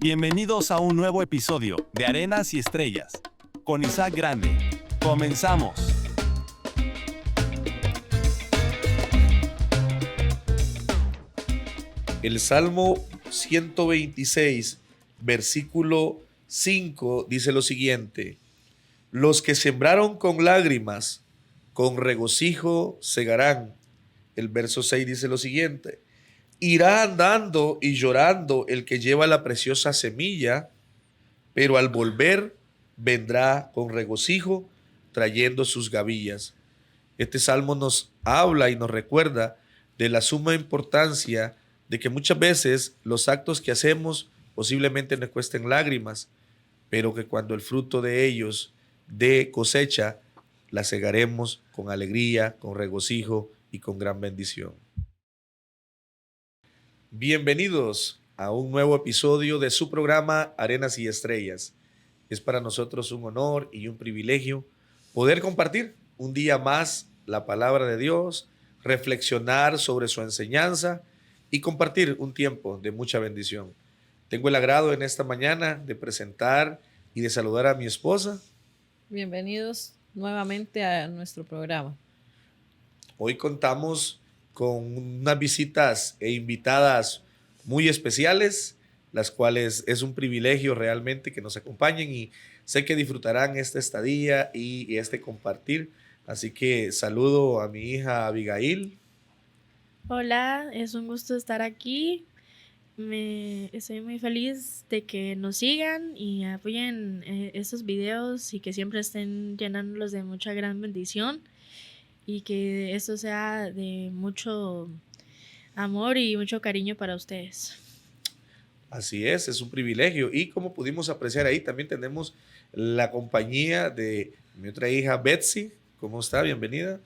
Bienvenidos a un nuevo episodio de Arenas y Estrellas, con Isaac Grande. ¡Comenzamos! El Salmo 126, versículo 5, dice lo siguiente: los que sembraron con lágrimas, con regocijo segarán. El verso 6 dice lo siguiente: irá andando y llorando el que lleva la preciosa semilla, pero al volver vendrá con regocijo trayendo sus gavillas. Este salmo nos habla y nos recuerda de la suma importancia de que muchas veces los actos que hacemos posiblemente nos cuesten lágrimas, pero que cuando el fruto de ellos dé cosecha, la segaremos con alegría, con regocijo y con gran bendición. Bienvenidos a un nuevo episodio de su programa Arenas y Estrellas. Es para nosotros un honor y un privilegio poder compartir un día más la palabra de Dios, reflexionar sobre su enseñanza y compartir un tiempo de mucha bendición. Tengo el agrado en esta mañana de presentar y de saludar a mi esposa. Bienvenidos nuevamente a nuestro programa. Hoy contamos con unas visitas e invitadas muy especiales, las cuales es un privilegio realmente que nos acompañen y sé que disfrutarán esta estadía y este compartir. Así que saludo a mi hija Abigail. Hola, es un gusto estar aquí. Estoy muy feliz de que nos sigan y apoyen estos videos y que siempre estén llenándolos de mucha gran bendición y que esto sea de mucho amor y mucho cariño para ustedes. Así es un privilegio y como pudimos apreciar ahí también tenemos la compañía de mi otra hija Betsy. ¿Cómo está? Bienvenida.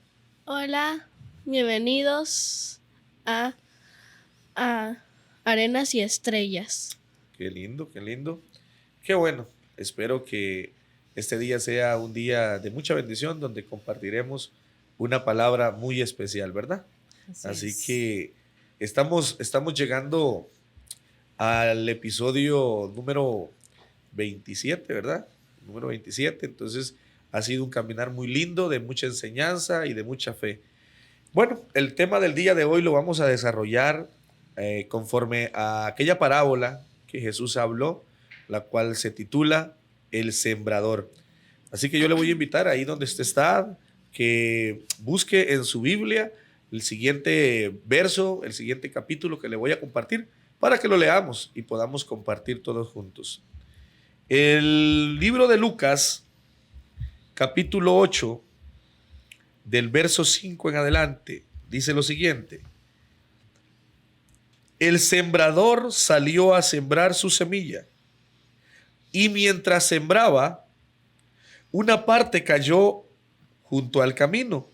Hola, bienvenidos a Arenas y Estrellas. Qué lindo, qué lindo. Qué bueno. Espero que este día sea un día de mucha bendición donde compartiremos una palabra muy especial, ¿verdad? Así que estamos llegando al episodio número 27, ¿verdad? Número 27. Entonces ha sido un caminar muy lindo, de mucha enseñanza y de mucha fe. Bueno, el tema del día de hoy lo vamos a desarrollar conforme a aquella parábola que Jesús habló, la cual se titula El Sembrador. Así que yo le voy a invitar ahí donde usted está, que busque en su Biblia el siguiente verso, el siguiente capítulo que le voy a compartir, para que lo leamos y podamos compartir todos juntos. El libro de Lucas, capítulo 8, del verso 5 en adelante, dice lo siguiente: el sembrador salió a sembrar su semilla, y mientras sembraba, una parte cayó junto al camino,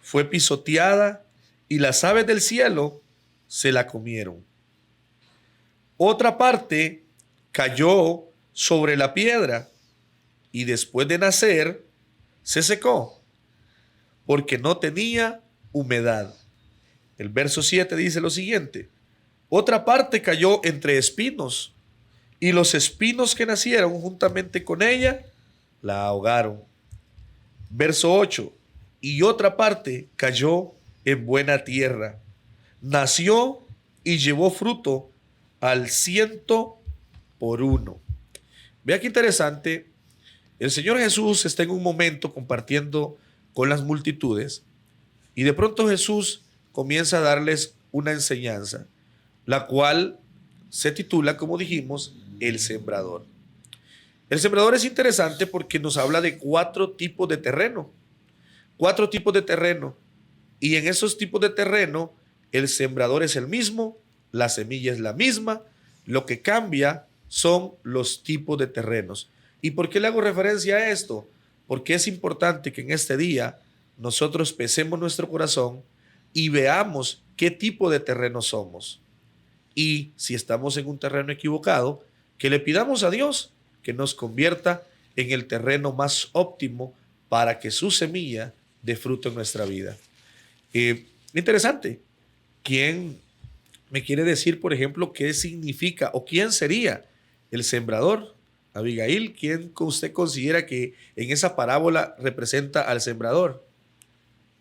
fue pisoteada y las aves del cielo se la comieron. Otra parte cayó sobre la piedra y después de nacer se secó porque no tenía humedad. El verso 7 dice lo siguiente: otra parte cayó entre espinos y los espinos que nacieron juntamente con ella la ahogaron. Verso 8: y otra parte cayó en buena tierra, nació y llevó fruto al 100 por 1. Vea qué interesante. El Señor Jesús está en un momento compartiendo con las multitudes y de pronto Jesús comienza a darles una enseñanza, la cual se titula, como dijimos, El Sembrador. El sembrador es interesante porque nos habla de 4 tipos de terreno. 4 tipos de terreno. Y en esos tipos de terreno, el sembrador es el mismo, la semilla es la misma, lo que cambia son los tipos de terrenos. ¿Y por qué le hago referencia a esto? Porque es importante que en este día nosotros pesemos nuestro corazón y veamos qué tipo de terreno somos. Y si estamos en un terreno equivocado, que le pidamos a Dios que nos convierta en el terreno más óptimo para que su semilla dé fruto en nuestra vida. Interesante. ¿Quién me quiere decir, por ejemplo, qué significa o quién sería el sembrador. Abigail, ¿quién usted considera que en esa parábola representa al sembrador?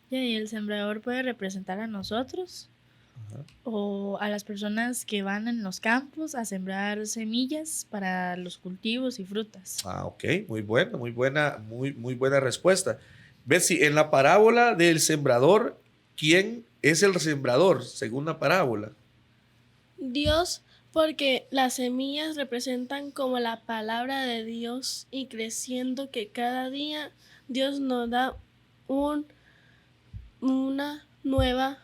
Y el sembrador puede representar a nosotros o a las personas que van en los campos a sembrar semillas para los cultivos y frutas. Ah, ok, muy buena respuesta. Betsy, en la parábola del sembrador, ¿quién es el sembrador según la parábola? Dios, porque las semillas representan como la palabra de Dios y creciendo que cada día Dios nos da una nueva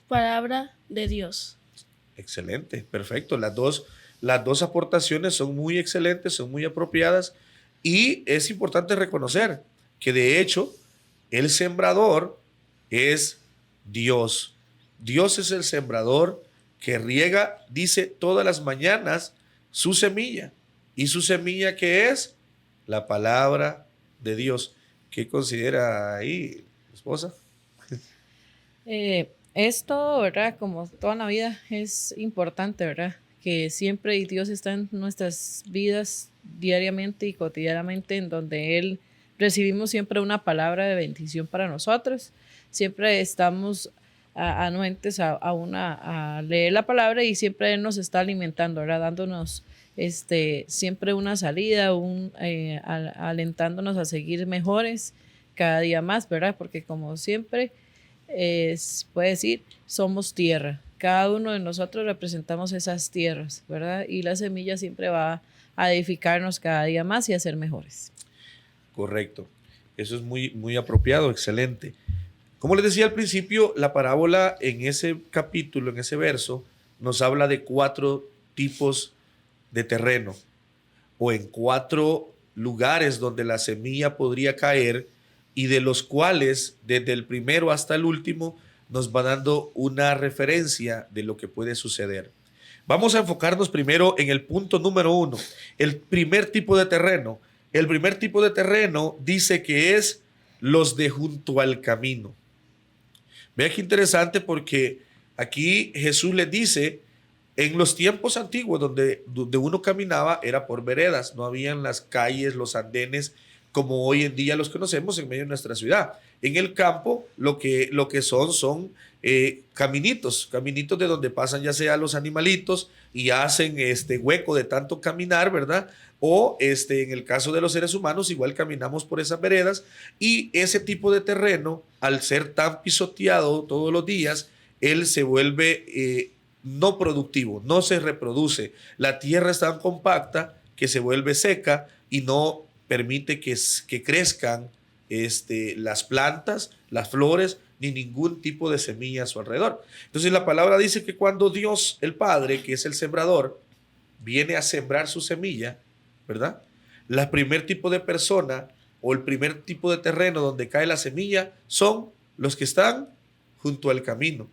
palabra de Dios. Excelente, perfecto. Las dos aportaciones son muy excelentes, son muy apropiadas y es importante reconocer que de hecho el sembrador es Dios. Dios es el sembrador que riega, dice, todas las mañanas su semilla. ¿Y su semilla qué es? La palabra de Dios. ¿Qué considera ahí, esposa? Esto, ¿verdad? Como toda la vida es importante, ¿verdad? Que siempre Dios está en nuestras vidas diariamente y cotidianamente, en donde Él recibimos siempre una palabra de bendición para nosotros. Siempre estamos anuentes a leer la palabra y siempre Él nos está alimentando, ¿verdad? Dándonos siempre una salida, alentándonos a seguir mejores cada día más, ¿verdad? Porque como siempre puede decir, somos tierra. Cada uno de nosotros representamos esas tierras, ¿verdad? Y la semilla siempre va a edificarnos cada día más y a ser mejores. Correcto. Eso es muy apropiado, excelente. Como les decía al principio, la parábola en ese capítulo, en ese verso, nos habla de 4 tipos de terreno o en 4 lugares donde la semilla podría caer y de los cuales desde el primero hasta el último nos va dando una referencia de lo que puede suceder. Vamos a enfocarnos primero en el punto número 1, el primer tipo de terreno. El primer tipo de terreno dice que es los de junto al camino. Vea qué interesante porque aquí Jesús les dice, en los tiempos antiguos donde uno caminaba era por veredas, no habían las calles, los andenes como hoy en día los conocemos en medio de nuestra ciudad. En el campo lo que son caminitos de donde pasan ya sea los animalitos y hacen hueco de tanto caminar, ¿verdad? O en el caso de los seres humanos igual caminamos por esas veredas y ese tipo de terreno al ser tan pisoteado todos los días, él se vuelve no productivo, no se reproduce. La tierra es tan compacta que se vuelve seca y no permite que crezcan las plantas, las flores, ni ningún tipo de semilla a su alrededor. Entonces la palabra dice que cuando Dios, el Padre, que es el sembrador, viene a sembrar su semilla, ¿verdad? El primer tipo de persona o el primer tipo de terreno donde cae la semilla son los que están junto al camino.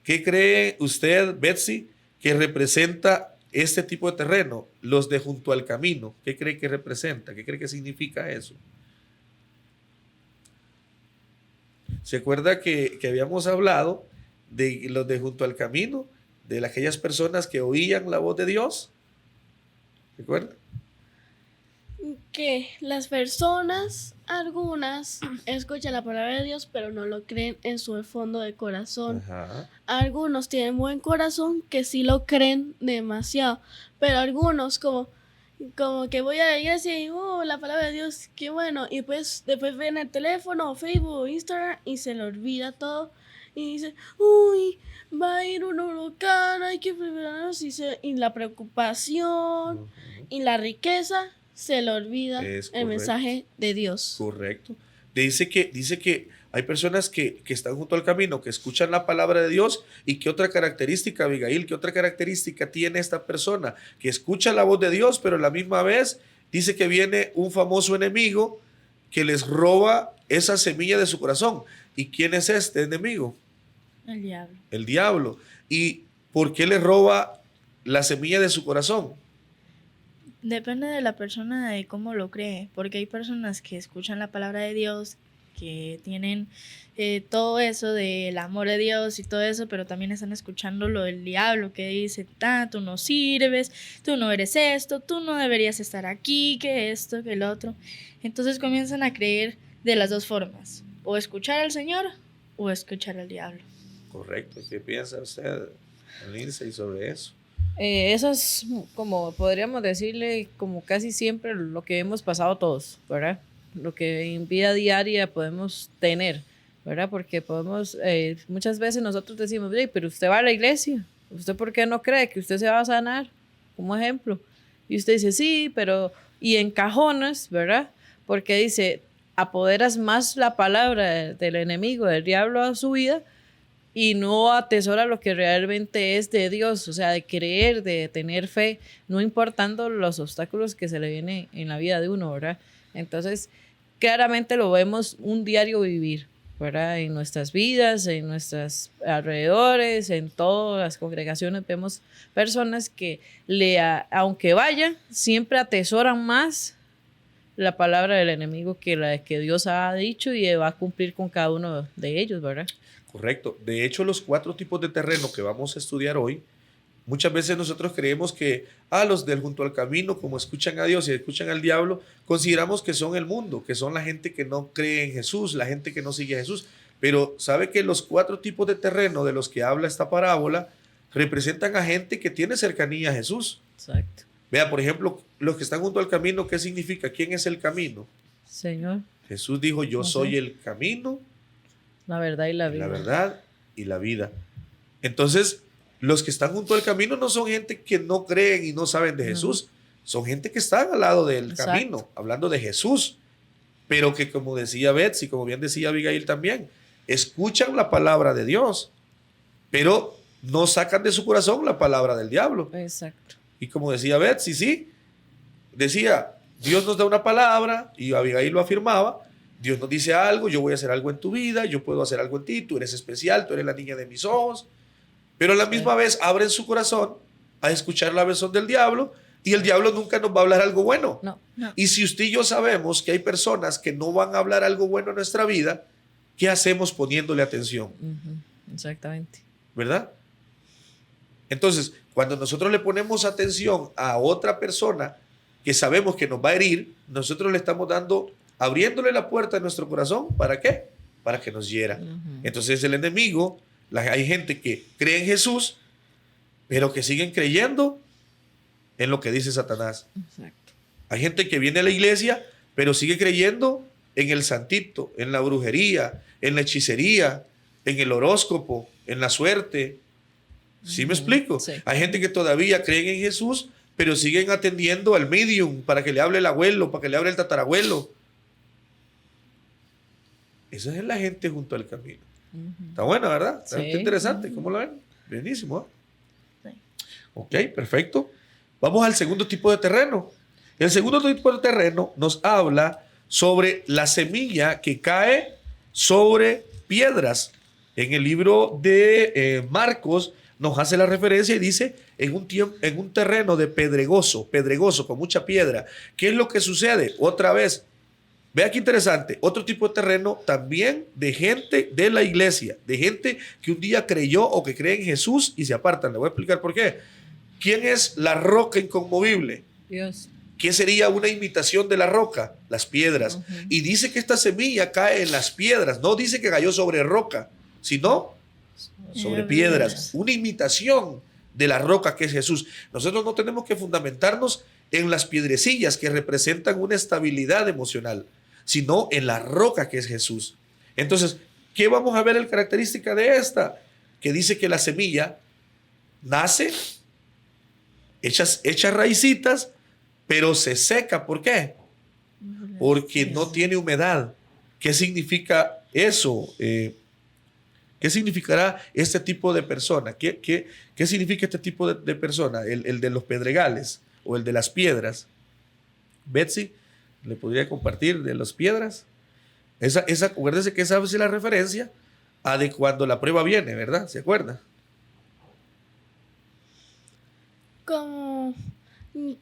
¿Qué cree usted, Betsy, que representa este tipo de terreno? Los de junto al camino. ¿Qué cree que representa? ¿Qué cree que significa eso? ¿Se acuerda que habíamos hablado de los de junto al camino? De aquellas personas que oían la voz de Dios. ¿Se acuerda? Que las personas, algunas, escuchan la palabra de Dios, pero no lo creen en su fondo de corazón. Ajá. Algunos tienen buen corazón que sí lo creen demasiado, pero algunos como que voy a la iglesia y la palabra de Dios, qué bueno, y pues después ven el teléfono, Facebook, Instagram y se le olvida todo y dicen, uy, va a ir un huracán, hay que prepararnos y la preocupación y la riqueza se le olvida el mensaje de Dios. Correcto. Dice que hay personas que están junto al camino, que escuchan la palabra de Dios. ¿Y qué otra característica, Abigail? ¿Qué otra característica tiene esta persona? Que escucha la voz de Dios, pero a la misma vez dice que viene un famoso enemigo que les roba esa semilla de su corazón. ¿Y quién es este enemigo? El diablo. El diablo. ¿Y por qué le roba la semilla de su corazón? Depende de la persona de cómo lo cree, porque hay personas que escuchan la palabra de Dios que tienen todo eso del amor de Dios y todo eso, pero también están escuchando lo del diablo que dice, tú no sirves, tú no eres esto, tú no deberías estar aquí, que esto, que el otro. Entonces comienzan a creer de las dos formas, o escuchar al Señor o escuchar al diablo. Correcto. ¿Qué piensa usted, Lindsay, sobre eso? Eso es como podríamos decirle como casi siempre lo que hemos pasado todos, ¿verdad? Lo que en vida diaria podemos tener, ¿verdad? Porque podemos, muchas veces nosotros decimos, pero usted va a la iglesia, ¿usted por qué no cree que usted se va a sanar? Como ejemplo. Y usted dice, sí, pero, y encajonas, ¿verdad? Porque dice, apoderas más la palabra del enemigo, del diablo a su vida, y no atesora lo que realmente es de Dios, o sea, de creer, de tener fe, no importando los obstáculos que se le vienen en la vida de uno, ¿verdad? Entonces, claramente lo vemos un diario vivir, ¿verdad? En nuestras vidas, en nuestros alrededores, en todas las congregaciones vemos personas que aunque vayan, siempre atesoran más la palabra del enemigo que la que Dios ha dicho y va a cumplir con cada uno de ellos, ¿verdad? Correcto. De hecho, los 4 tipos de terreno que vamos a estudiar hoy, muchas veces nosotros creemos que los del junto al camino, como escuchan a Dios y escuchan al diablo, consideramos que son el mundo, que son la gente que no cree en Jesús, la gente que no sigue a Jesús. Pero sabe que los 4 tipos de terreno de los que habla esta parábola representan a gente que tiene cercanía a Jesús. Exacto. Vea, por ejemplo, los que están junto al camino, ¿qué significa? ¿Quién es el camino? Señor, Jesús dijo, yo soy el camino, la verdad y la vida. la verdad y la vida. Entonces, los que están junto al camino no son gente que no creen y no saben de Jesús, son gente que están al lado del Exacto. camino, hablando de Jesús, pero que, como decía Betsy, como bien decía Abigail también, escuchan la palabra de Dios, pero no sacan de su corazón la palabra del diablo. Exacto. Y como decía Betsy, sí, decía, Dios nos da una palabra, y Abigail lo afirmaba, Dios nos dice algo, yo voy a hacer algo en tu vida, yo puedo hacer algo en ti, tú eres especial, tú eres la niña de mis ojos, pero a la misma vez abren su corazón a escuchar la versión del diablo, y el diablo nunca nos va a hablar algo bueno. No. Y si usted y yo sabemos que hay personas que no van a hablar algo bueno en nuestra vida, ¿qué hacemos poniéndole atención? Exactamente. ¿Verdad? Entonces, cuando nosotros le ponemos atención a otra persona que sabemos que nos va a herir, nosotros le estamos abriéndole la puerta de nuestro corazón. ¿Para qué? Para que nos hiera. Entonces el enemigo, hay gente que cree en Jesús, pero que siguen creyendo en lo que dice Satanás. Exacto. Hay gente que viene a la iglesia, pero sigue creyendo en el santito, en la brujería, en la hechicería, en el horóscopo, en la suerte. ¿Sí me explico? Sí. Hay gente que todavía cree en Jesús, pero siguen atendiendo al medium para que le hable el abuelo, para que le hable el tatarabuelo. Esa es la gente junto al camino. Está buena, ¿verdad? Está Sí. interesante. ¿Cómo lo ven? Bienísimo. Sí. Ok, perfecto. Vamos al segundo tipo de terreno. El segundo tipo de terreno nos habla sobre la semilla que cae sobre piedras. En el libro de Marcos nos hace la referencia y dice en un terreno de pedregoso, con mucha piedra. ¿Qué es lo que sucede? Otra vez, vea qué interesante, otro tipo de terreno también de gente de la iglesia, de gente que un día creyó o que cree en Jesús y se apartan. Le voy a explicar por qué. ¿Quién es la roca inconmovible? Dios. ¿Qué sería una imitación de la roca? Las piedras. Y dice que esta semilla cae en las piedras. No dice que cayó sobre roca, sino sobre piedras. Una imitación de la roca que es Jesús. Nosotros no tenemos que fundamentarnos en las piedrecillas que representan una estabilidad emocional, sino en la roca que es Jesús. Entonces, ¿qué vamos a ver en característica de esta? Que dice que la semilla nace, echa raicitas, pero se seca. ¿Por qué? Porque no tiene humedad. ¿Qué significa eso? ¿Qué significará este tipo de persona? ¿Qué significa este tipo de persona? El de los pedregales o el de las piedras. Betsy, ¿le podría compartir de las piedras? Acuérdese que esa es la referencia a de cuando la prueba viene, ¿verdad? ¿Se acuerda? Como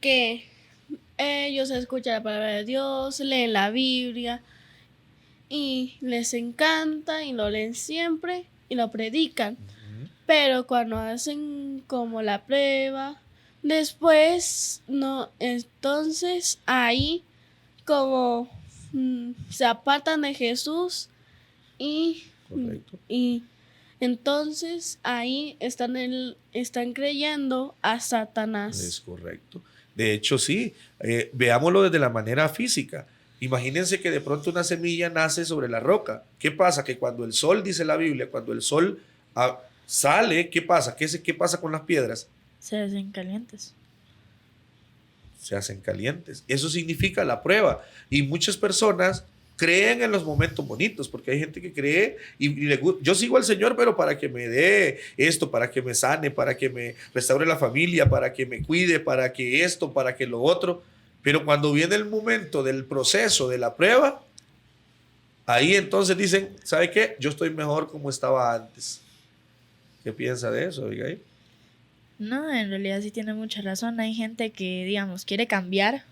que ellos escuchan la palabra de Dios, leen la Biblia y les encanta y lo leen siempre y lo predican. Ujú. Pero cuando hacen como la prueba, después no, entonces ahí como se apartan de Jesús y, Correcto. y entonces ahí están creyendo a Satanás. Es correcto. De hecho, sí. Veámoslo desde la manera física. Imagínense que de pronto una semilla nace sobre la roca. ¿Qué pasa? Que cuando el sol, dice la Biblia, cuando el sol sale, ¿qué pasa? ¿Qué pasa con las piedras? Se hacen calientes. Se hacen calientes. Eso significa la prueba. Y muchas personas creen en los momentos bonitos, porque hay gente que cree yo sigo al Señor, pero para que me dé esto, para que me sane, para que me restaure la familia, para que me cuide, para que esto, para que lo otro. Pero cuando viene el momento del proceso, de la prueba, ahí entonces dicen, ¿sabe qué? Yo estoy mejor como estaba antes. ¿Qué piensa de eso, Abigail? No, en realidad sí tiene mucha razón. Hay gente que, digamos, quiere cambiar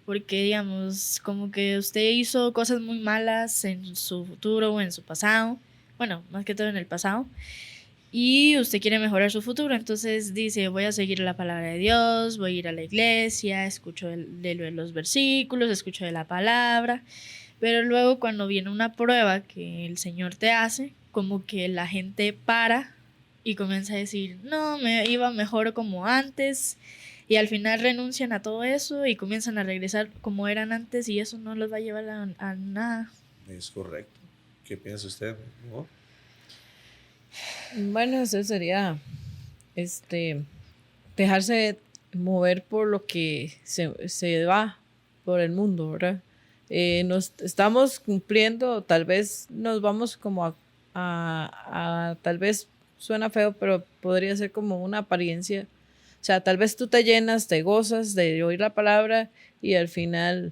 porque, digamos, como que usted hizo cosas muy malas en su futuro o en su pasado. Bueno, más que todo en el pasado. Y usted quiere mejorar su futuro. Entonces dice, voy a seguir la palabra de Dios, voy a ir a la iglesia, escucho de los versículos, escucho de la palabra. Pero luego cuando viene una prueba que el Señor te hace, como que la gente para y comienza a decir, no, me iba mejor como antes, y al final renuncian a todo eso y comienzan a regresar como eran antes, y eso no los va a llevar a nada. Es correcto. ¿Qué piensa usted? ¿No? Bueno, eso sería dejarse mover por lo que se va por el mundo, ¿verdad? Nos estamos cumpliendo, tal vez nos vamos como tal vez suena feo, pero podría ser como una apariencia. O sea, tal vez tú te llenas, te gozas de oír la palabra y al final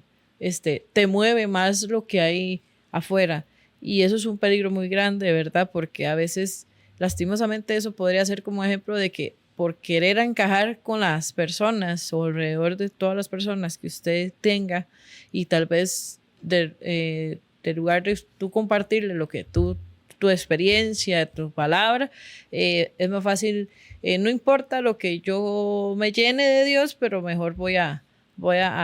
te mueve más lo que hay afuera. Y eso es un peligro muy grande, ¿verdad? Porque a veces, lastimosamente, eso podría ser como ejemplo de que por querer encajar con las personas o alrededor de todas las personas que usted tenga y tal vez de lugar de tú compartirle lo que tu experiencia, tu palabra, es más fácil, no importa lo que yo me llene de Dios, pero mejor voy a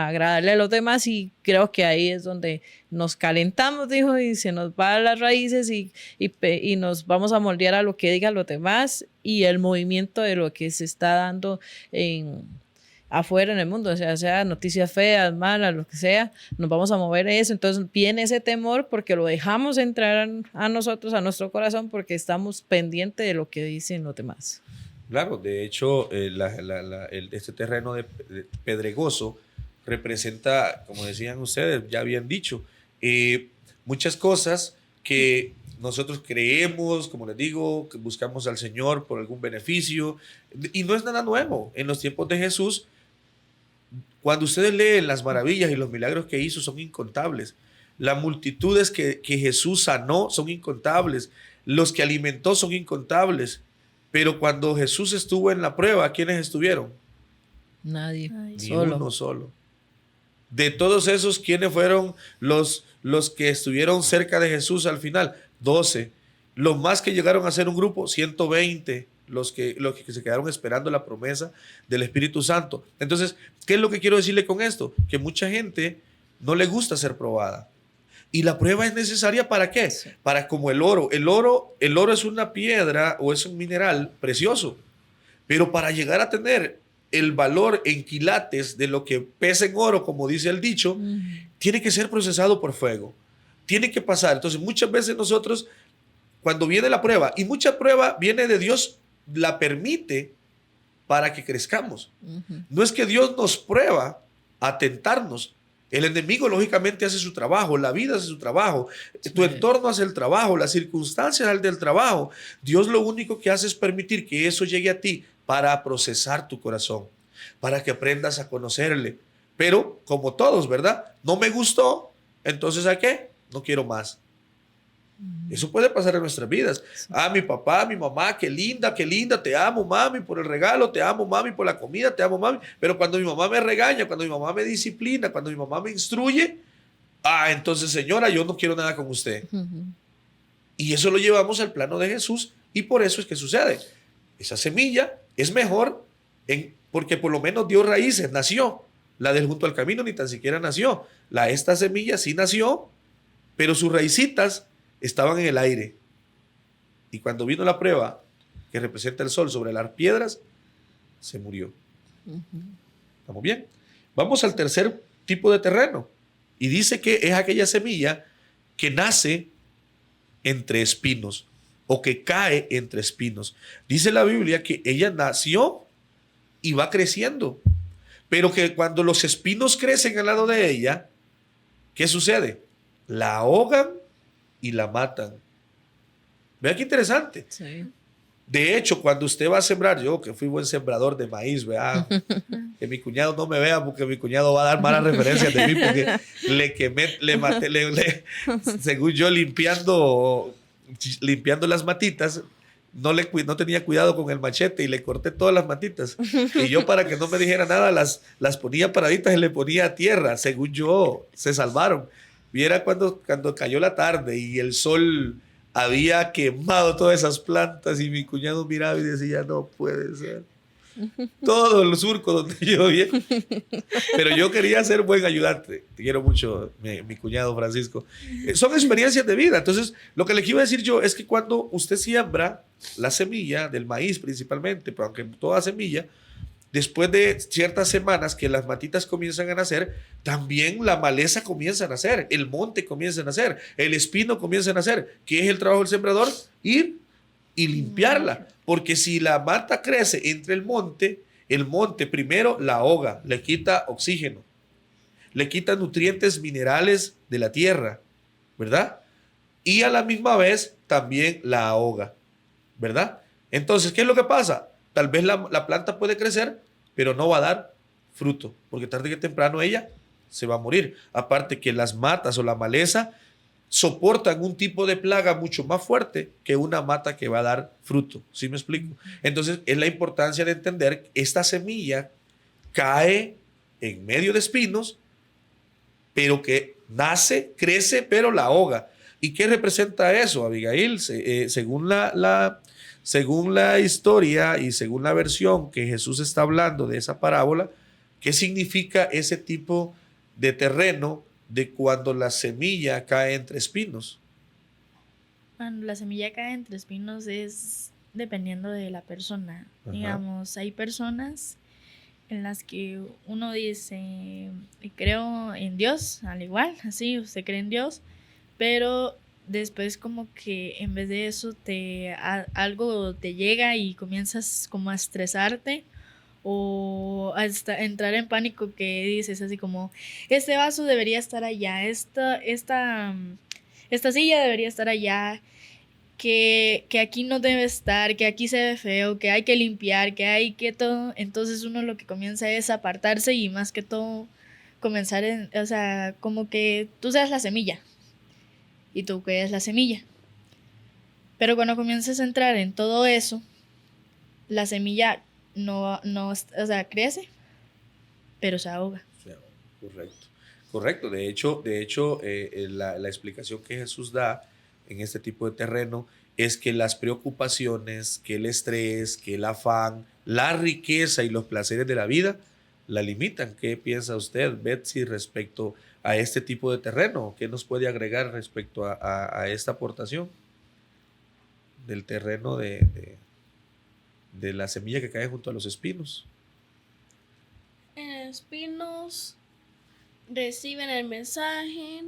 agradarle a los demás, y creo que ahí es donde nos calentamos, dijo, y se nos va a las raíces y nos vamos a moldear a lo que digan los demás y el movimiento de lo que se está dando afuera en el mundo, o sea noticias feas, malas, lo que sea, nos vamos a mover eso. Entonces viene ese temor porque lo dejamos entrar a nosotros, a nuestro corazón, porque estamos pendientes de lo que dicen los demás. Claro, de hecho, este terreno de pedregoso representa, como decían ustedes, ya habían dicho, muchas cosas que nosotros creemos, como les digo, que buscamos al Señor por algún beneficio, y no es nada nuevo. En los tiempos de Jesús, cuando ustedes leen las maravillas y los milagros que hizo, son incontables. Las multitudes que Jesús sanó son incontables. Los que alimentó son incontables. Pero cuando Jesús estuvo en la prueba, ¿quiénes estuvieron? Nadie. Ay, Ni uno solo. De todos esos, ¿quiénes fueron los que estuvieron cerca de Jesús al final? 12. Los más que llegaron a ser un grupo, 120. Los que se quedaron esperando la promesa del Espíritu Santo. Entonces, ¿qué es lo que quiero decirle con esto? Que mucha gente no le gusta ser probada. Y la prueba es necesaria ¿para qué? Sí. Para como el oro. El oro es una piedra o es un mineral precioso. Pero para llegar a tener el valor en quilates de lo que pesa en oro, como dice el dicho, tiene que ser procesado por fuego. Tiene que pasar. Entonces, muchas veces nosotros, cuando viene la prueba, y mucha prueba viene de Dios, la permite para que crezcamos. No es que Dios nos prueba a tentarnos. El enemigo lógicamente hace su trabajo, la vida hace su trabajo, tu entorno hace el trabajo, las circunstancias hacen del trabajo. Dios lo único que hace es permitir que eso llegue a ti para procesar tu corazón, para que aprendas a conocerle. Pero como todos, ¿verdad? No me gustó, entonces ¿a qué? No quiero más. Eso puede pasar en nuestras vidas. Ah, mi papá, mi mamá, qué linda, te amo, mami, por el regalo, te amo, mami, por la comida, te amo, mami. Pero cuando mi mamá me regaña, cuando mi mamá me disciplina, cuando mi mamá me instruye, Entonces señora, yo no quiero nada con usted. Ujú. Y eso lo llevamos al plano de Jesús y por eso es que sucede. Esa semilla es mejor porque por lo menos dio raíces, nació. La del junto al camino ni tan siquiera nació. Esta semilla sí nació, pero sus raícitas estaban en el aire. Y cuando vino la prueba que representa el sol sobre las piedras, se murió. Ujú. ¿Estamos bien? Vamos al tercer tipo de terreno. Y dice que es aquella semilla que nace entre espinos o que cae entre espinos. Dice la Biblia que ella nació y va creciendo, pero que cuando los espinos crecen al lado de ella, ¿qué sucede? La ahogan y la matan. Vea qué interesante. Sí. De hecho, cuando usted va a sembrar, yo que fui buen sembrador de maíz, vea, que mi cuñado no me vea porque mi cuñado va a dar malas referencias de mí porque le quemé, le maté, según yo limpiando las matitas, no tenía cuidado con el machete y le corté todas las matitas. Y yo para que no me dijera nada las ponía paraditas y le ponía tierra, según yo, se salvaron. Viera cuando cayó la tarde y el sol había quemado todas esas plantas y mi cuñado miraba y decía, no puede ser. Todo el surco donde yo vivía. Pero yo quería ser buen ayudante. Te quiero mucho, mi cuñado Francisco. Son experiencias de vida. Entonces, lo que le quiero decir yo es que cuando usted siembra la semilla del maíz principalmente, pero aunque toda semilla, después de ciertas semanas que las matitas comienzan a nacer, también la maleza comienza a nacer, el monte comienza a nacer, el espino comienza a nacer. ¿Qué es el trabajo del sembrador? Ir y limpiarla. Porque si la mata crece entre el monte primero la ahoga, le quita oxígeno, le quita nutrientes minerales de la tierra, ¿verdad? Y a la misma vez también la ahoga, ¿verdad? Entonces, ¿qué es lo que pasa? Tal vez la planta puede crecer, pero no va a dar fruto, porque tarde que temprano ella se va a morir. Aparte que las matas o la maleza soportan un tipo de plaga mucho más fuerte que una mata que va a dar fruto. ¿Sí me explico? Entonces, es la importancia de entender que esta semilla cae en medio de espinos, pero que nace, crece, pero la ahoga. ¿Y qué representa eso, Abigail? Según la historia y según la versión que Jesús está hablando de esa parábola, ¿qué significa ese tipo de terreno de cuando la semilla cae entre espinos? Cuando la semilla cae entre espinos es dependiendo de la persona. Ajá. Digamos, hay personas en las que uno dice, creo en Dios, al igual, así, usted cree en Dios, pero después como que en vez de eso algo te llega y comienzas como a estresarte o hasta entrar en pánico, que dices así como, este vaso debería estar allá, esta silla debería estar allá, que aquí no debe estar, que aquí se ve feo, que hay que limpiar, que hay que todo. Entonces uno lo que comienza es apartarse y más que todo comenzar o sea, como que tú seas la semilla y tú que eres la semilla. Pero cuando comienzas a entrar en todo eso, la semilla no, o sea, crece, pero se ahoga. Correcto. Correcto. De hecho, la explicación que Jesús da en este tipo de terreno es que las preocupaciones, que el estrés, que el afán, la riqueza y los placeres de la vida la limitan. ¿Qué piensa usted, Betsy, respecto a este tipo de terreno? ¿Qué nos puede agregar respecto a esta aportación del terreno de la semilla que cae junto a los espinos? En espinos reciben el mensaje,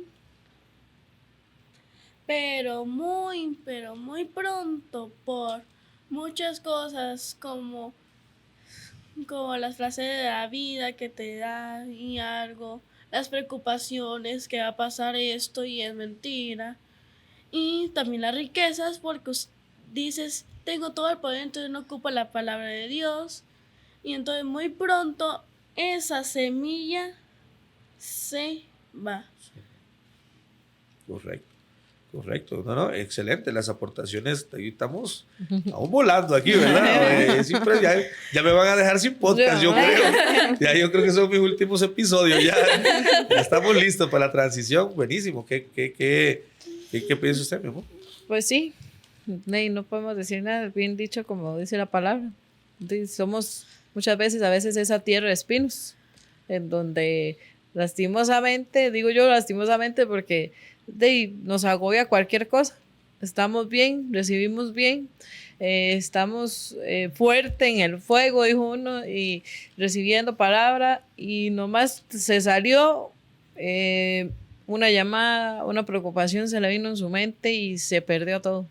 pero muy pronto, por muchas cosas como las frases de la vida que te dan y algo, las preocupaciones que va a pasar esto y es mentira, y también las riquezas porque dices, tengo todo el poder, entonces no ocupo la palabra de Dios, y entonces muy pronto esa semilla se va. Correcto. Correcto, no, excelente. Las aportaciones, ahí estamos aún volando aquí, ¿verdad? Siempre ya me van a dejar sin podcast, yo creo. Ya yo creo que son mis últimos episodios. Ya estamos listos para la transición. Buenísimo. ¿Qué piensa usted, mi amor? Pues sí, no podemos decir nada, bien dicho como dice la palabra. Somos muchas veces, a veces esa tierra de espinos, en donde lastimosamente, digo yo lastimosamente porque nos agobia cualquier cosa. Estamos bien, recibimos bien, estamos fuerte en el fuego, dijo uno, y recibiendo palabra, y nomás se salió una llamada, una preocupación se le vino en su mente y se perdió todo.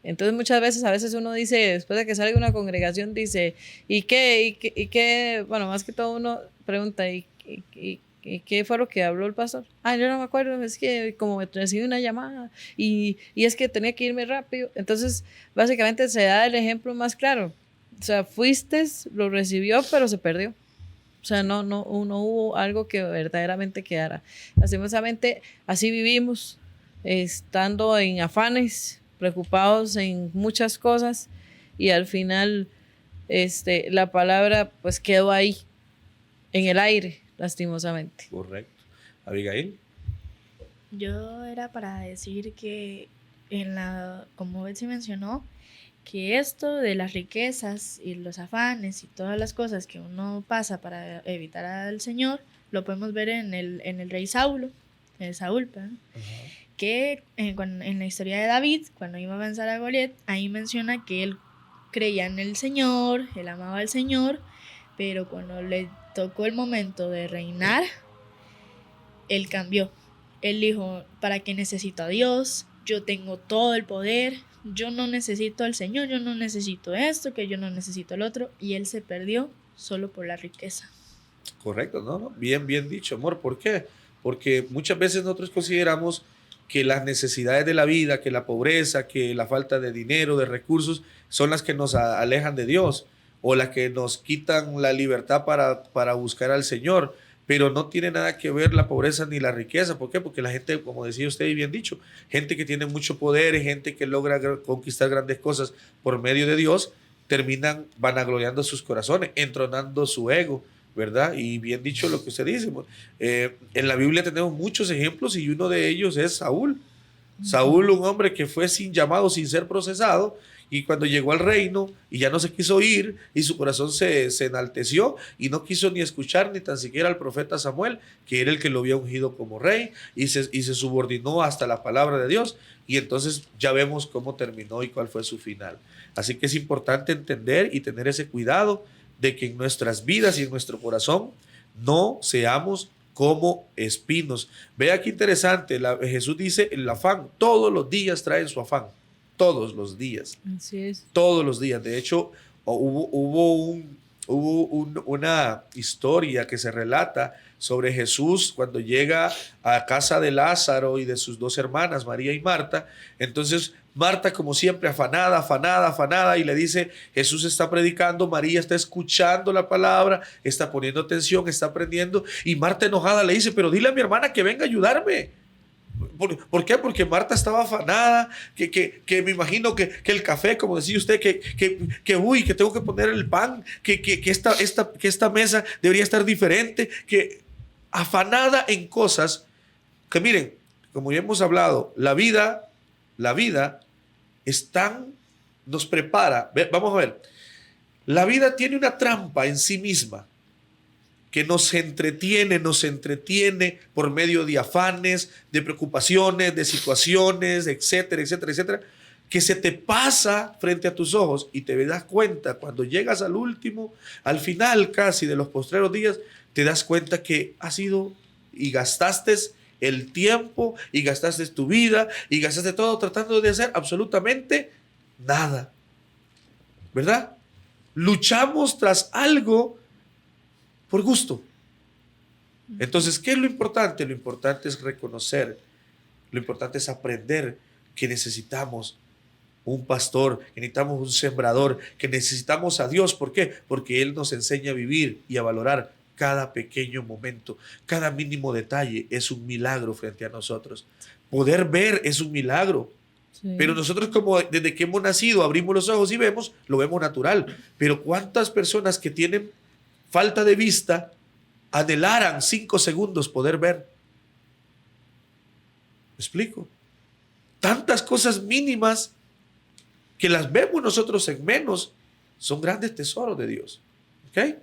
Entonces muchas veces, a veces uno dice, después de que sale una congregación, dice, ¿y qué? Bueno, más que todo uno pregunta, ¿y qué fue lo que habló el pastor? Yo no me acuerdo, es que como recibí una llamada y es que tenía que irme rápido. Entonces, básicamente se da el ejemplo más claro. O sea, fuiste, lo recibió, pero se perdió. O sea, no hubo algo que verdaderamente quedara. Lastimosamente, así vivimos, estando en afanes, preocupados en muchas cosas, y al final la palabra pues quedó ahí, en el aire, lastimosamente. Correcto. Abigail. Yo era para decir que como Betsy mencionó, que esto de las riquezas y los afanes y todas las cosas que uno pasa para evitar al Señor, lo podemos ver en el rey Saúl, ¿verdad? Que en la historia de David, cuando iba a vencer a Goliat, ahí menciona que él creía en el Señor, él amaba al Señor, pero cuando le tocó el momento de reinar, él cambió. Él dijo, ¿para qué necesito a Dios? Yo tengo todo el poder, yo no necesito al Señor, yo no necesito esto, que yo no necesito el otro, y él se perdió solo por la riqueza. Correcto, ¿no? Bien dicho, amor. ¿Por qué? Porque muchas veces nosotros consideramos que las necesidades de la vida, que la pobreza, que la falta de dinero, de recursos, son las que nos alejan de Dios o las que nos quitan la libertad para buscar al Señor. Pero no tiene nada que ver la pobreza ni la riqueza. ¿Por qué? Porque la gente, como decía usted y bien dicho, gente que tiene mucho poder, gente que logra conquistar grandes cosas por medio de Dios, terminan vanagloriando sus corazones, entronando su ego, ¿verdad? Y bien dicho lo que usted dice. En la Biblia tenemos muchos ejemplos y uno de ellos es Saúl. Saúl, un hombre que fue sin llamado, sin ser procesado, y cuando llegó al reino y ya no se quiso ir y su corazón se enalteció y no quiso ni escuchar ni tan siquiera al profeta Samuel, que era el que lo había ungido como rey, y se subordinó hasta la palabra de Dios, y entonces ya vemos cómo terminó y cuál fue su final. Así que es importante entender y tener ese cuidado de que en nuestras vidas y en nuestro corazón no seamos como espinos. Vea qué interesante, Jesús dice, el afán, todos los días traen su afán, todos los días. Así es. Todos los días. De hecho, hubo una historia que se relata sobre Jesús cuando llega a casa de Lázaro y de sus dos hermanas, María y Marta. Entonces, Marta, como siempre, afanada, y le dice, Jesús está predicando, María está escuchando la palabra, está poniendo atención, está aprendiendo, y Marta enojada le dice, pero dile a mi hermana que venga a ayudarme. ¿Por qué? Porque Marta estaba afanada, que me imagino que el café, como decía usted, que tengo que poner el pan, que esta mesa debería estar diferente, que afanada en cosas que, miren, como ya hemos hablado, la vida nos prepara. Vamos a ver, la vida tiene una trampa en sí misma que nos entretiene por medio de afanes, de preocupaciones, de situaciones, etcétera, que se te pasa frente a tus ojos y te das cuenta cuando llegas al final casi de los postreros días, te das cuenta que has sido y gastaste el tiempo y gastaste tu vida y gastaste todo tratando de hacer absolutamente nada, ¿verdad? Luchamos tras algo por gusto. Entonces, ¿qué es lo importante? Lo importante es reconocer, lo importante es aprender que necesitamos un pastor, que necesitamos un sembrador, que necesitamos a Dios. ¿Por qué? Porque Él nos enseña a vivir y a valorar cada pequeño momento, cada mínimo detalle es un milagro frente a nosotros. Poder ver es un milagro. Sí. Pero nosotros, como desde que hemos nacido abrimos los ojos y vemos, lo vemos natural. Pero ¿cuántas personas que tienen falta de vista anhelaran 5 segundos poder ver? ¿Me explico? Tantas cosas mínimas que las vemos nosotros en menos son grandes tesoros de Dios. ¿Ok?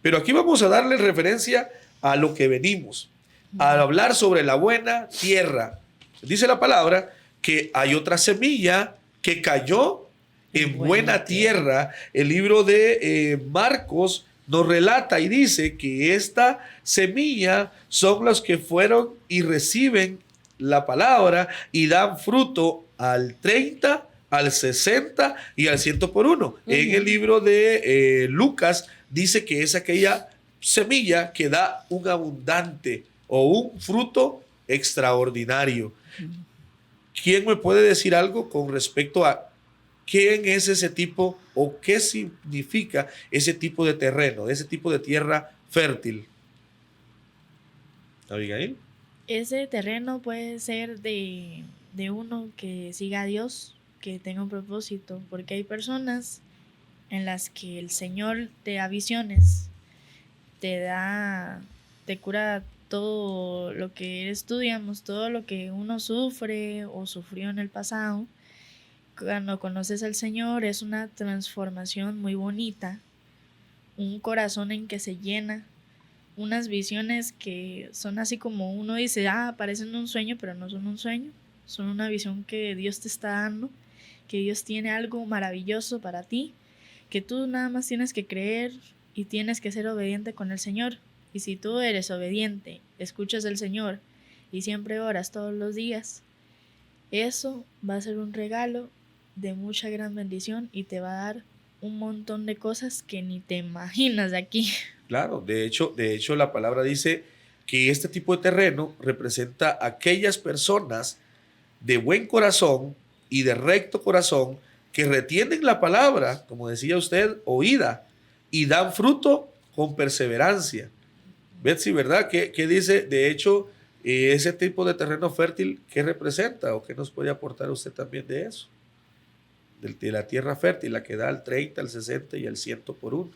Pero aquí vamos a darle referencia a lo que venimos, a hablar sobre la buena tierra. Dice la palabra que hay otra semilla que cayó en buena tierra. El libro de Marcos nos relata y dice que esta semilla son los que fueron y reciben la palabra y dan fruto al 30, al 60 y al 100 por uno. En el libro de Lucas dice que es aquella semilla que da un abundante o un fruto extraordinario. ¿Quién me puede decir algo con respecto a quién es ese tipo o qué significa ese tipo de terreno, ese tipo de tierra fértil? Abigail. Ese terreno puede ser de uno que siga a Dios, que tenga un propósito, porque hay personas en las que el Señor te da visiones, te cura todo lo que estudiamos, todo lo que uno sufre o sufrió en el pasado. Cuando conoces al Señor es una transformación muy bonita, un corazón en que se llena, unas visiones que son así como uno dice, parecen un sueño, pero no son un sueño, son una visión que Dios te está dando, que Dios tiene algo maravilloso para ti, que tú nada más tienes que creer y tienes que ser obediente con el Señor. Y si tú eres obediente, escuchas al Señor y siempre oras todos los días, eso va a ser un regalo de mucha gran bendición y te va a dar un montón de cosas que ni te imaginas de aquí. Claro, de hecho la palabra dice que este tipo de terreno representa a aquellas personas de buen corazón y de recto corazón que retienen la palabra, como decía usted, oída, y dan fruto con perseverancia. Betsy, ¿verdad? ¿Qué dice? De hecho, ese tipo de terreno fértil, ¿qué representa o qué nos puede aportar usted también de eso? De la tierra fértil, la que da al 30, al 60 y al 100 por uno.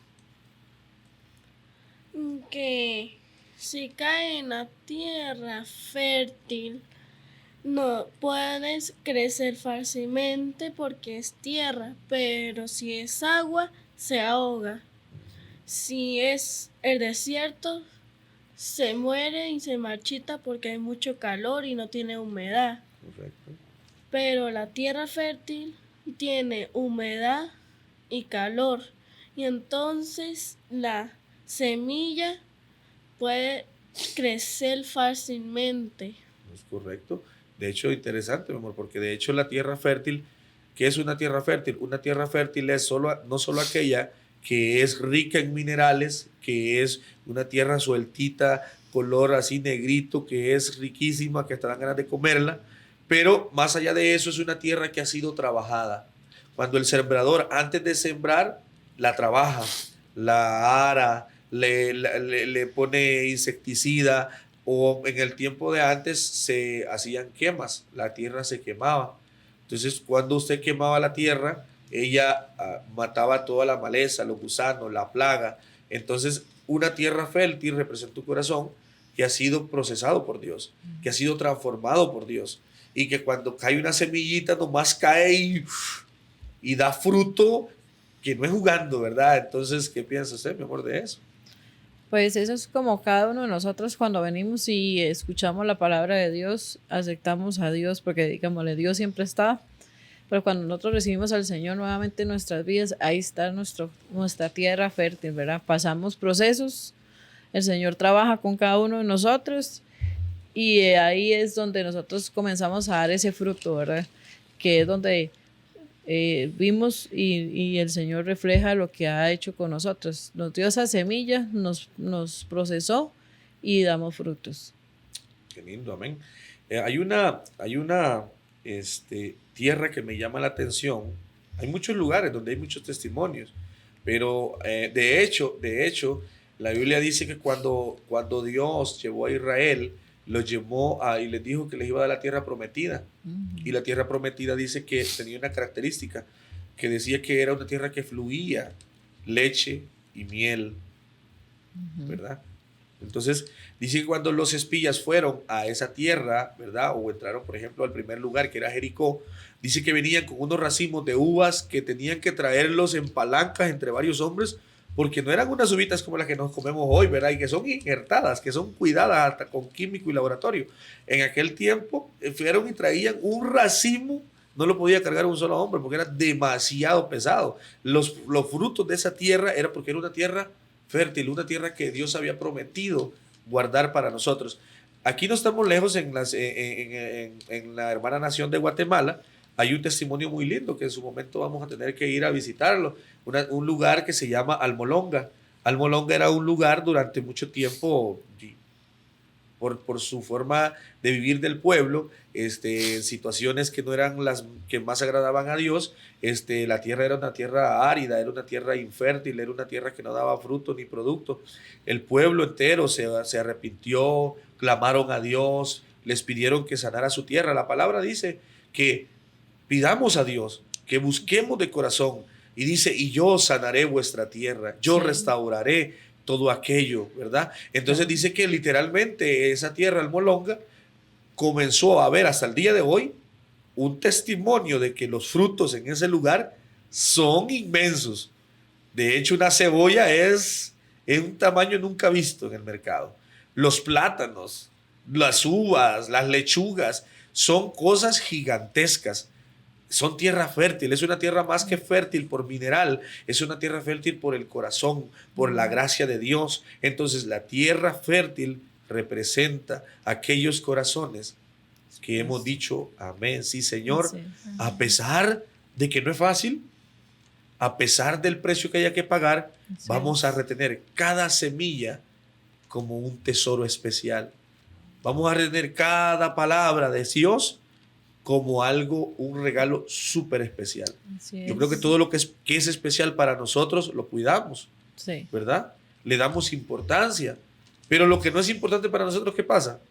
Que si cae en la tierra fértil, no puedes crecer fácilmente porque es tierra, pero si es agua, se ahoga. Si es el desierto, se muere y se marchita porque hay mucho calor y no tiene humedad. Correcto. Pero la tierra fértil tiene humedad y calor. Y entonces la semilla puede crecer fácilmente. Es correcto. De hecho, interesante, mi amor, porque de hecho la tierra fértil, ¿qué es una tierra fértil? Una tierra fértil es no solo aquella que es rica en minerales, que es una tierra sueltita, color así negrito, que es riquísima, que hasta dan ganas de comerla, pero más allá de eso es una tierra que ha sido trabajada. Cuando el sembrador, antes de sembrar, la trabaja, la ara, le pone insecticida, o en el tiempo de antes se hacían quemas, la tierra se quemaba. Entonces, cuando usted quemaba la tierra, ella mataba toda la maleza, los gusanos, la plaga. Entonces, una tierra fértil representa un corazón que ha sido procesado por Dios, que ha sido transformado por Dios, y que cuando cae una semillita nomás cae y da fruto, que no es jugando, ¿verdad? Entonces, ¿qué piensa usted, mi amor, de eso? Pues eso es como cada uno de nosotros cuando venimos y escuchamos la palabra de Dios, aceptamos a Dios porque, digámosle, Dios siempre está. Pero cuando nosotros recibimos al Señor nuevamente en nuestras vidas, ahí está nuestra tierra fértil, ¿verdad? Pasamos procesos, el Señor trabaja con cada uno de nosotros y ahí es donde nosotros comenzamos a dar ese fruto, ¿verdad? Que es donde vimos y el Señor refleja lo que ha hecho con nosotros. Nos dio esa semilla, nos procesó y damos frutos. Qué lindo, amén. Hay una tierra que me llama la atención. Hay muchos lugares donde hay muchos testimonios, pero de hecho, la Biblia dice que cuando Dios llevó a Israel los llevó y les dijo que les iba a dar la tierra prometida. Y la tierra prometida dice que tenía una característica, que decía que era una tierra que fluía leche y miel, ¿verdad? Entonces, dice que cuando los espías fueron a esa tierra, ¿verdad? O entraron, por ejemplo, al primer lugar, que era Jericó, dice que venían con unos racimos de uvas que tenían que traerlos en palancas entre varios hombres, porque no eran unas uvitas como las que nos comemos hoy, ¿verdad? Y que son injertadas, que son cuidadas hasta con químico y laboratorio. En aquel tiempo, fueron y traían un racimo, no lo podía cargar un solo hombre porque era demasiado pesado. Los frutos de esa tierra era porque era una tierra fértil, una tierra que Dios había prometido guardar para nosotros. Aquí no estamos lejos en la hermana nación de Guatemala. Hay un testimonio muy lindo que en su momento vamos a tener que ir a visitarlo. Un lugar que se llama Almolonga. Almolonga era un lugar durante mucho tiempo, por su forma de vivir del pueblo, en situaciones que no eran las que más agradaban a Dios. La tierra era una tierra árida, era una tierra infértil, era una tierra que no daba fruto ni producto. El pueblo entero se arrepintió, clamaron a Dios, les pidieron que sanara su tierra. La palabra dice que pidamos a Dios, que busquemos de corazón, y dice, y yo sanaré vuestra tierra, yo restauraré todo aquello, ¿verdad? Entonces dice que literalmente esa tierra almolonga comenzó a ver hasta el día de hoy un testimonio de que los frutos en ese lugar son inmensos. De hecho, una cebolla es un tamaño nunca visto en el mercado. Los plátanos, las uvas, las lechugas, son cosas gigantescas. Son tierra fértil, es una tierra más que fértil por mineral, es una tierra fértil por el corazón, por la gracia de Dios. Entonces la tierra fértil representa aquellos corazones que hemos dicho, amén, sí Señor, a pesar de que no es fácil, a pesar del precio que haya que pagar, vamos a retener cada semilla como un tesoro especial. Vamos a retener cada palabra de Dios como algo, un regalo súper especial. Yo creo que todo lo que es especial para nosotros lo cuidamos, ¿verdad? Le damos importancia, pero lo que no es importante para nosotros, ¿qué pasa?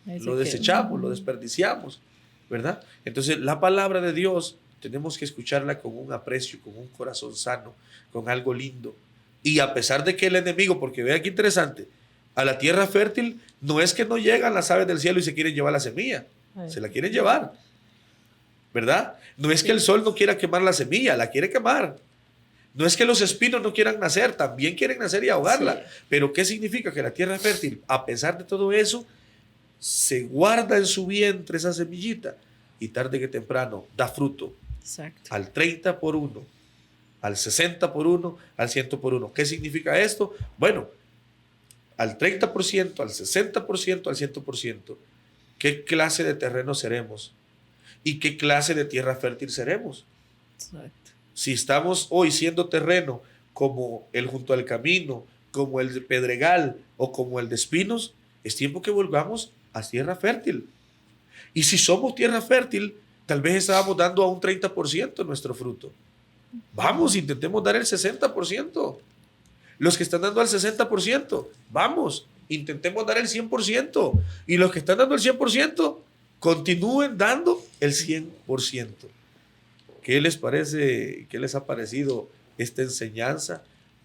Lo desechamos, lo desperdiciamos, ¿verdad? Entonces la palabra de Dios tenemos que escucharla con un aprecio, con un corazón sano, con algo lindo. Y a pesar de que el enemigo, porque vea qué interesante, a la tierra fértil no es que no llegan las aves del cielo y se quieren llevar la semilla, se la quieren llevar, ¿verdad? No es que el sol no quiera quemar la semilla, la quiere quemar. No es que los espinos no quieran nacer, también quieren nacer y ahogarla. Pero ¿qué significa? Que la tierra fértil, a pesar de todo eso, se guarda en su vientre esa semillita y tarde que temprano da fruto. Exacto. Al 30 por 1, al 60 por 1, al 100 por 1. ¿Qué significa esto? Bueno, al 30%, al 60%, al 100%. ¿Qué clase de terreno seremos? ¿Y qué clase de tierra fértil seremos? Exacto. Si estamos hoy siendo terreno como el junto al camino, como el de Pedregal o como el de Espinos, es tiempo que volvamos a tierra fértil. Y si somos tierra fértil, tal vez estábamos dando a un 30% nuestro fruto. Vamos, intentemos dar el 60%. Los que están dando al 60%, vamos, intentemos dar el 100%. Y los que están dando el 100%, continúen dando el 100%. ¿Qué les parece? ¿Qué les ha parecido esta enseñanza?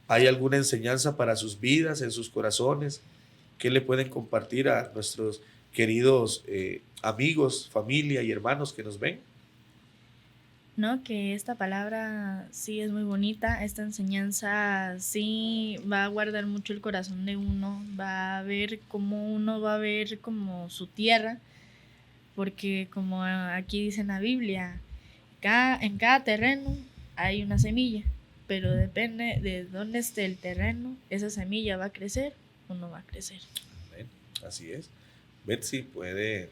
¿Hay alguna enseñanza para sus vidas, en sus corazones? ¿Qué le pueden compartir a nuestros queridos amigos, familia y hermanos que nos ven? No, que esta palabra sí es muy bonita, esta enseñanza sí va a guardar mucho el corazón de uno, va a ver cómo uno va a ver como su tierra, porque como aquí dice en la Biblia, en cada terreno hay una semilla, pero depende de dónde esté el terreno, esa semilla va a crecer o no va a crecer. Amén. Así es. Betsy, ¿puede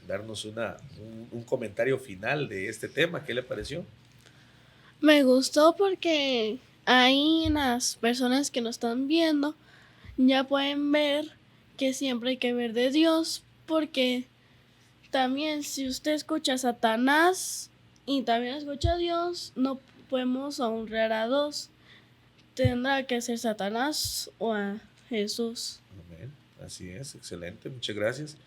darnos un comentario final de este tema? ¿Qué le pareció? Me gustó porque ahí las personas que nos están viendo ya pueden ver que siempre hay que ver de Dios, porque también si usted escucha a Satanás y también escucha a Dios, no podemos honrar a dos. Tendrá que ser Satanás o a Jesús. Amén. Así es, excelente, muchas gracias.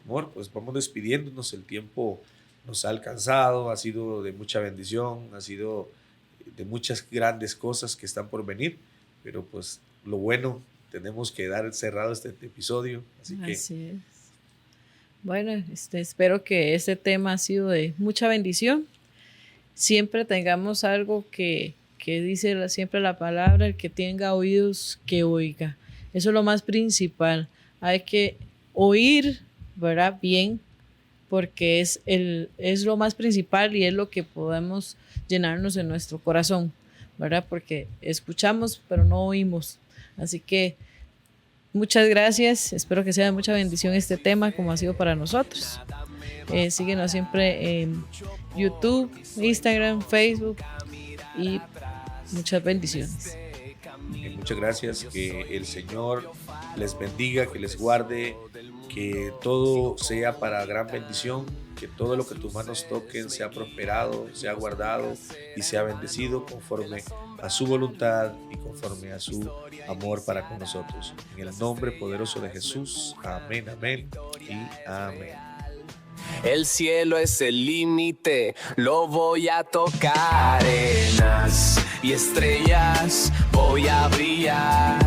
Amor, pues vamos despidiéndonos, el tiempo nos ha alcanzado, ha sido de mucha bendición, ha sido de muchas grandes cosas que están por venir, pero pues lo bueno, tenemos que dar cerrado este episodio, así que Así es. Bueno, espero que este tema ha sido de mucha bendición. Siempre tengamos algo que dice siempre la palabra, el que tenga oídos, que oiga. Eso es lo más principal. Hay que oír, ¿verdad? Bien, porque es lo más principal y es lo que podemos llenarnos en nuestro corazón, ¿verdad? Porque escuchamos, pero no oímos. Así que muchas gracias. Espero que sea de mucha bendición este tema, como ha sido para nosotros. Síguenos siempre en YouTube, Instagram, Facebook y muchas bendiciones. muchas gracias, que el Señor les bendiga, que les guarde, que todo sea para gran bendición, que todo lo que tus manos toquen sea prosperado, sea guardado y sea bendecido conforme a su voluntad y conforme a su amor para con nosotros. En el nombre poderoso de Jesús, amén, amén y amén. El cielo es el límite, lo voy a tocar. Arenas y estrellas voy a brillar.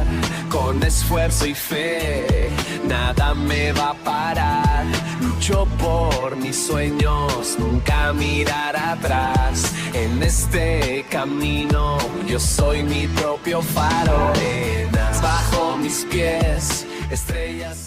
Con esfuerzo y fe, nada me va a parar. Lucho por mis sueños, nunca mirar atrás. En este camino, yo soy mi propio faro. Arenas bajo mis pies, estrellas.